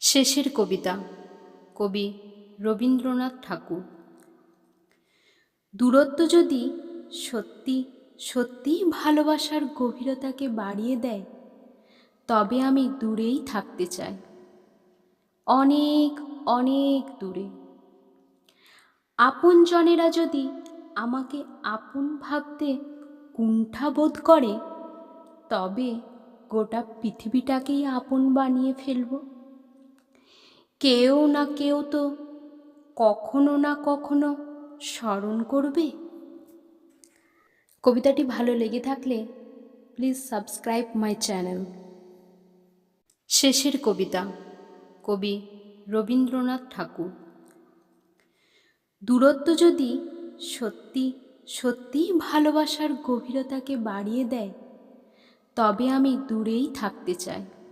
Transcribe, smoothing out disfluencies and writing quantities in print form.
শেষের কবিতা, কবি রবীন্দ্রনাথ ঠাকুর। দূরত্ব যদি সত্যি সত্যি ভালোবাসার গভীরতাকে বাড়িয়ে দেয়, তবে আমি দূরেই থাকতে চাই, অনেক অনেক দূরে। আপনজনেরা যদি আমাকে আপন ভাবতে কুণ্ঠাবোধ করে, তবে গোটা পৃথিবীটাকেই আপন বানিয়ে ফেলব। কেউ না কেউ তো কখনো না কখনো স্মরণ করবে। কবিতাটি ভালো লেগে থাকলে প্লিজ সাবস্ক্রাইব মাই চ্যানেল। শেষের কবিতা, কবি রবীন্দ্রনাথ ঠাকুর। দূরত্ব যদি সত্যি সত্যি ভালোবাসার গভীরতাকে বাড়িয়ে দেয়, তবে আমি দূরেই থাকতে চাই,